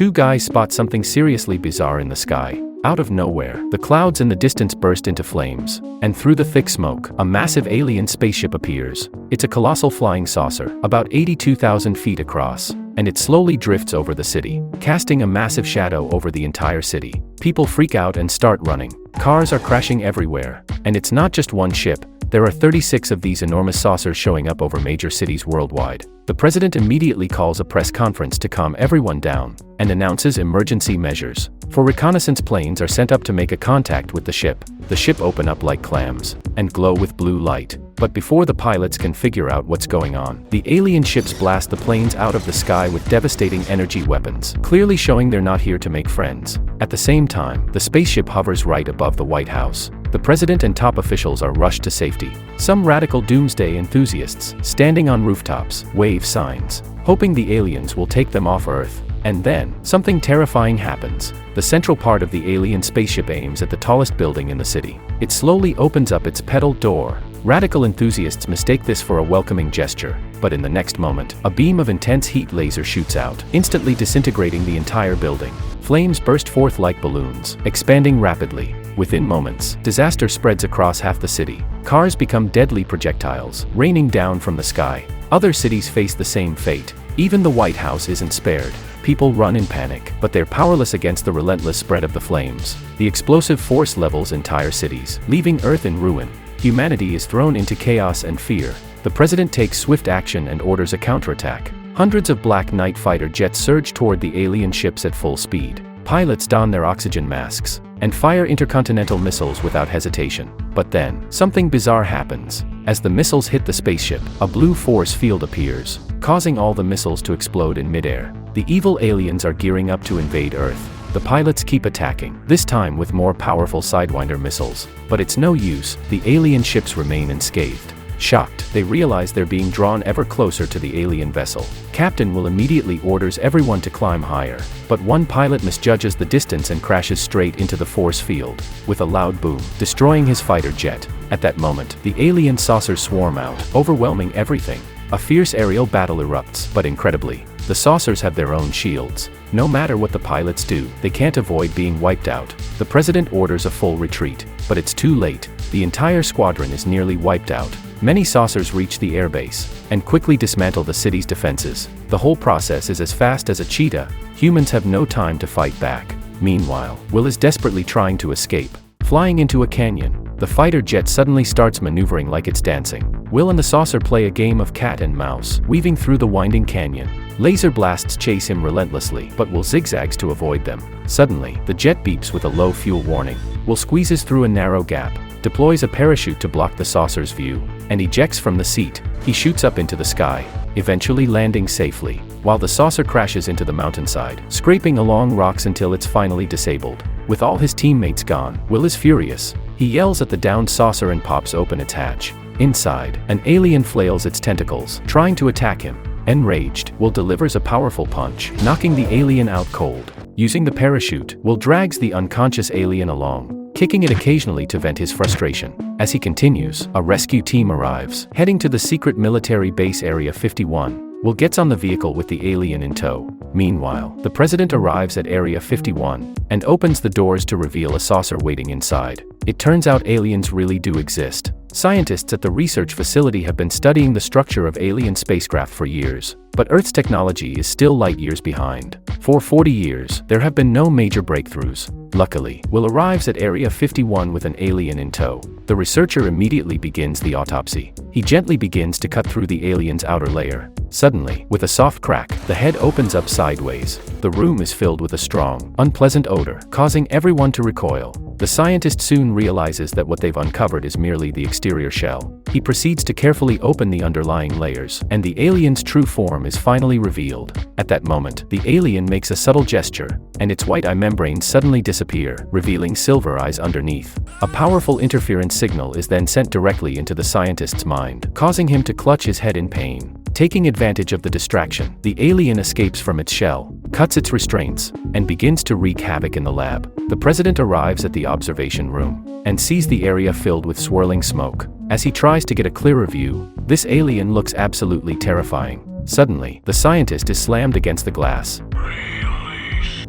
Two guys spot something seriously bizarre in the sky. Out of nowhere, the clouds in the distance burst into flames, and through the thick smoke, a massive alien spaceship appears. It's a colossal flying saucer, about 82,000 feet across, and it slowly drifts over the city, casting a massive shadow over the entire city. People freak out and start running. Cars are crashing everywhere, and it's not just one ship. There are 36 of these enormous saucers showing up over major cities worldwide. The president immediately calls a press conference to calm everyone down, and announces emergency measures. Four reconnaissance planes are sent up to make a contact with the ship. The ship open up like clams, and glow with blue light. But before the pilots can figure out what's going on, the alien ships blast the planes out of the sky with devastating energy weapons, clearly showing they're not here to make friends. At the same time, the spaceship hovers right above the White House. The president and top officials are rushed to safety. Some radical doomsday enthusiasts, standing on rooftops, wave signs, hoping the aliens will take them off Earth. And then, something terrifying happens. The central part of the alien spaceship aims at the tallest building in the city. It slowly opens up its pedaled door. Radical enthusiasts mistake this for a welcoming gesture, but in the next moment, a beam of intense heat laser shoots out, instantly disintegrating the entire building. Flames burst forth like balloons, expanding rapidly. Within moments, disaster spreads across half the city. Cars become deadly projectiles, raining down from the sky. Other cities face the same fate. Even the White House isn't spared. People run in panic, but they're powerless against the relentless spread of the flames. The explosive force levels entire cities, leaving Earth in ruin. Humanity is thrown into chaos and fear. The president takes swift action and orders a counterattack. Hundreds of Black Knight fighter jets surge toward the alien ships at full speed. Pilots don their oxygen masks and fire intercontinental missiles without hesitation. But then, something bizarre happens. As the missiles hit the spaceship, a blue force field appears, causing all the missiles to explode in midair. The evil aliens are gearing up to invade Earth. The pilots keep attacking, this time with more powerful Sidewinder missiles. But it's no use, the alien ships remain unscathed. Shocked, they realize they're being drawn ever closer to the alien vessel. Captain Will immediately orders everyone to climb higher, but one pilot misjudges the distance and crashes straight into the force field, with a loud boom, destroying his fighter jet. At that moment, the alien saucers swarm out, overwhelming everything. A fierce aerial battle erupts, but incredibly, the saucers have their own shields. No matter what the pilots do, they can't avoid being wiped out. The president orders a full retreat, but it's too late. The entire squadron is nearly wiped out. Many saucers reach the airbase, and quickly dismantle the city's defenses. The whole process is as fast as a cheetah. Humans have no time to fight back. Meanwhile, Will is desperately trying to escape. Flying into a canyon, the fighter jet suddenly starts maneuvering like it's dancing. Will and the saucer play a game of cat and mouse, weaving through the winding canyon. Laser blasts chase him relentlessly, but Will zigzags to avoid them. Suddenly, the jet beeps with a low fuel warning. Will squeezes through a narrow gap, deploys a parachute to block the saucer's view, and ejects from the seat. He shoots up into the sky, eventually landing safely, while the saucer crashes into the mountainside, scraping along rocks until it's finally disabled. With all his teammates gone, Will is furious. He yells at the downed saucer and pops open its hatch. Inside, an alien flails its tentacles, trying to attack him. Enraged, Will delivers a powerful punch, knocking the alien out cold. Using the parachute, Will drags the unconscious alien along, kicking it occasionally to vent his frustration. As he continues, a rescue team arrives, heading to the secret military base Area 51. Will gets on the vehicle with the alien in tow. Meanwhile, the president arrives at Area 51, and opens the doors to reveal a saucer waiting inside. It turns out aliens really do exist. Scientists at the research facility have been studying the structure of alien spacecraft for years, but Earth's technology is still light years behind. For 40 years, there have been no major breakthroughs. Luckily, Will arrives at Area 51 with an alien in tow. The researcher immediately begins the autopsy. He gently begins to cut through the alien's outer layer. Suddenly, with a soft crack, the head opens up sideways. The room is filled with a strong, unpleasant odor, causing everyone to recoil. The scientist soon realizes that what they've uncovered is merely the exterior shell. He proceeds to carefully open the underlying layers, and the alien's true form is finally revealed. At that moment, the alien makes a subtle gesture, and its white eye membranes suddenly disappear, revealing silver eyes underneath. A powerful interference signal is then sent directly into the scientist's mind, causing him to clutch his head in pain. Taking advantage of the distraction, the alien escapes from its shell, cuts its restraints, and begins to wreak havoc in the lab. The president arrives at the observation room, and sees the area filled with swirling smoke. As he tries to get a clearer view, this alien looks absolutely terrifying. Suddenly, the scientist is slammed against the glass. Release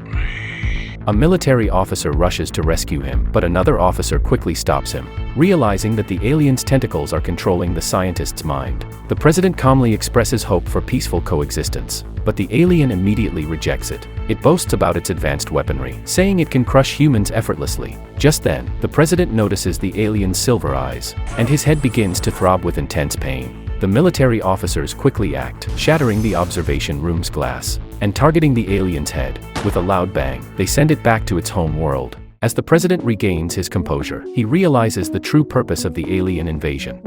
A military officer rushes to rescue him, but another officer quickly stops him, realizing that the alien's tentacles are controlling the scientist's mind. The president calmly expresses hope for peaceful coexistence, but the alien immediately rejects it. It boasts about its advanced weaponry, saying it can crush humans effortlessly. Just then, the president notices the alien's silver eyes, and his head begins to throb with intense pain. The military officers quickly act, shattering the observation room's glass, and targeting the alien's head. With a loud bang, they send it back to its home world. As the president regains his composure, he realizes the true purpose of the alien invasion.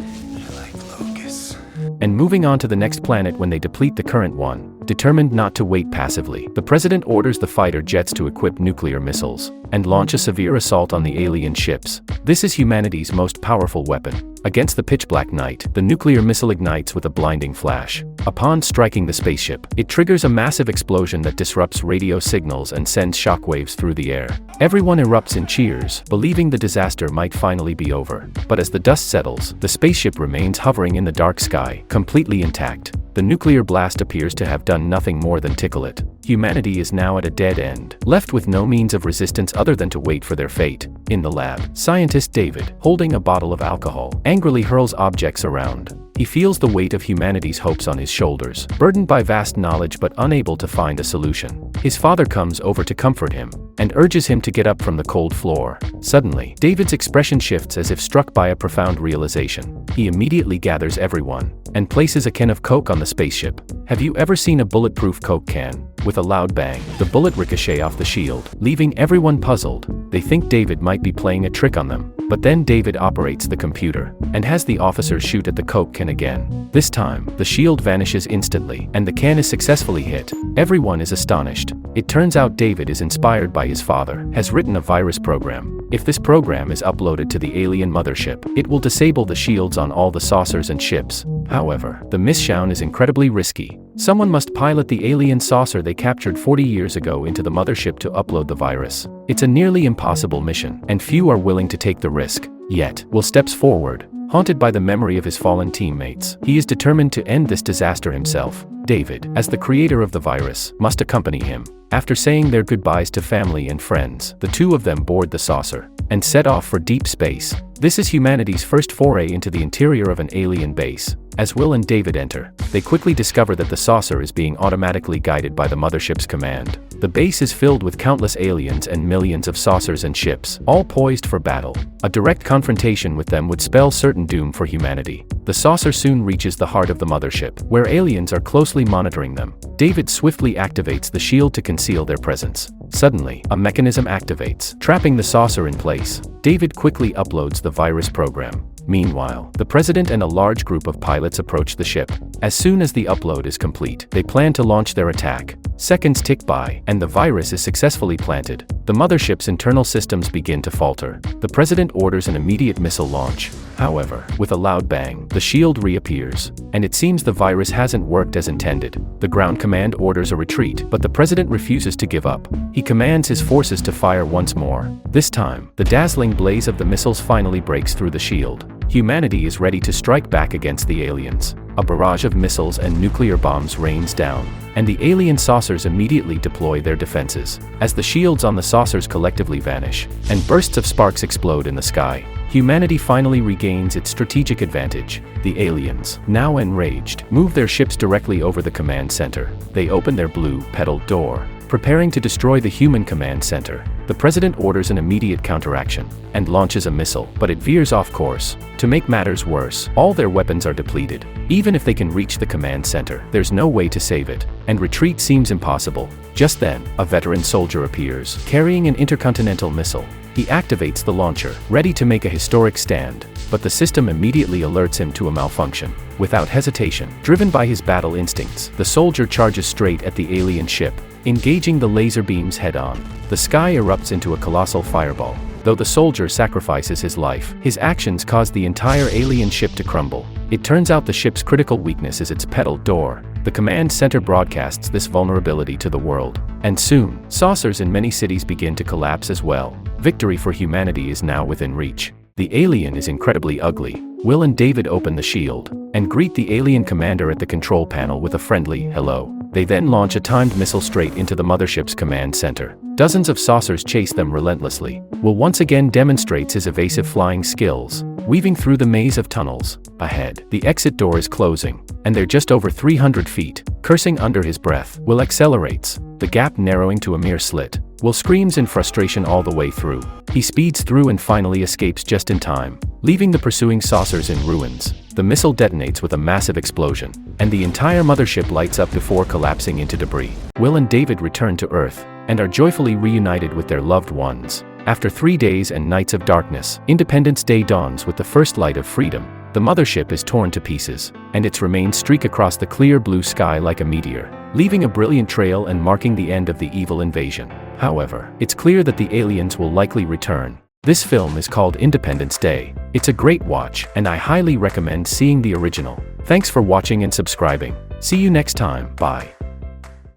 And moving on to the next planet when they deplete the current one. Determined not to wait passively, the president orders the fighter jets to equip nuclear missiles and launch a severe assault on the alien ships. This is humanity's most powerful weapon. Against the pitch-black night, the nuclear missile ignites with a blinding flash. Upon striking the spaceship, it triggers a massive explosion that disrupts radio signals and sends shockwaves through the air. Everyone erupts in cheers, believing the disaster might finally be over. But as the dust settles, the spaceship remains hovering in the dark sky, completely intact. The nuclear blast appears to have done nothing more than tickle it. Humanity is now at a dead end, left with no means of resistance other than to wait for their fate. In the lab, scientist David, holding a bottle of alcohol, angrily hurls objects around. He feels the weight of humanity's hopes on his shoulders, burdened by vast knowledge but unable to find a solution. His father comes over to comfort him, and urges him to get up from the cold floor. Suddenly, David's expression shifts as if struck by a profound realization. He immediately gathers everyone, and places a can of Coke on the spaceship. Have you ever seen a bulletproof Coke can? With a loud bang, the bullet ricochets off the shield, leaving everyone puzzled. They think David might be playing a trick on them. But then David operates the computer, and has the officers shoot at the Coke can again. This time, the shield vanishes instantly, and the can is successfully hit. Everyone is astonished. It turns out David is inspired by his father, has written a virus program. If this program is uploaded to the alien mothership, it will disable the shields on all the saucers and ships. However, the mission is incredibly risky. Someone must pilot the alien saucer they captured 40 years ago into the mothership to upload the virus. It's a nearly impossible mission, and few are willing to take the risk. Yet, Will steps forward, haunted by the memory of his fallen teammates. He is determined to end this disaster himself. David, as the creator of the virus, must accompany him. After saying their goodbyes to family and friends, the two of them board the saucer and set off for deep space. This is humanity's first foray into the interior of an alien base. As Will and David enter, they quickly discover that the saucer is being automatically guided by the mothership's command. The base is filled with countless aliens and millions of saucers and ships, all poised for battle. A direct confrontation with them would spell certain doom for humanity. The saucer soon reaches the heart of the mothership, where aliens are closely monitoring them. David swiftly activates the shield to conceal their presence. Suddenly, a mechanism activates, trapping the saucer in place. David quickly uploads the virus program. Meanwhile, the president and a large group of pilots approach the ship. As soon as the upload is complete, they plan to launch their attack. Seconds tick by, and the virus is successfully planted. The mothership's internal systems begin to falter. The president orders an immediate missile launch. However, with a loud bang, the shield reappears, and it seems the virus hasn't worked as intended. The ground command orders a retreat, but the president refuses to give up. He commands his forces to fire once more. This time, the dazzling blaze of the missiles finally breaks through the shield. Humanity is ready to strike back against the aliens. A barrage of missiles and nuclear bombs rains down, and the alien saucers immediately deploy their defenses. As the shields on the saucers collectively vanish, and bursts of sparks explode in the sky, humanity finally regains its strategic advantage. The aliens, now enraged, move their ships directly over the command center. They open their blue, petaled door, preparing to destroy the human command center. The president orders an immediate counteraction and launches a missile, but it veers off course. To make matters worse, all their weapons are depleted. Even if they can reach the command center, there's no way to save it, and retreat seems impossible. Just then, a veteran soldier appears, carrying an intercontinental missile. He activates the launcher, ready to make a historic stand, but the system immediately alerts him to a malfunction. Without hesitation, driven by his battle instincts, the soldier charges straight at the alien ship, engaging the laser beams head-on. The sky erupts into a colossal fireball. Though the soldier sacrifices his life, his actions cause the entire alien ship to crumble. It turns out the ship's critical weakness is its petaled door. The command center broadcasts this vulnerability to the world, and soon, saucers in many cities begin to collapse as well. Victory for humanity is now within reach. The alien is incredibly ugly. Will and David open the shield and greet the alien commander at the control panel with a friendly hello. They then launch a timed missile straight into the mothership's command center. Dozens of saucers chase them relentlessly. Will once again demonstrates his evasive flying skills, weaving through the maze of tunnels. Ahead, the exit door is closing, and they're just over 300 feet. Cursing under his breath, Will accelerates, the gap narrowing to a mere slit. Will screams in frustration all the way through. He speeds through and finally escapes just in time, leaving the pursuing saucers in ruins. The missile detonates with a massive explosion, and the entire mothership lights up before collapsing into debris. Will and David return to Earth, and are joyfully reunited with their loved ones. After 3 days and nights of darkness, Independence Day dawns with the first light of freedom. The mothership is torn to pieces, and its remains streak across the clear blue sky like a meteor, leaving a brilliant trail and marking the end of the evil invasion. However, it's clear that the aliens will likely return. This film is called Independence Day. It's a great watch, and I highly recommend seeing the original. Thanks for watching and subscribing. See you next time. Bye.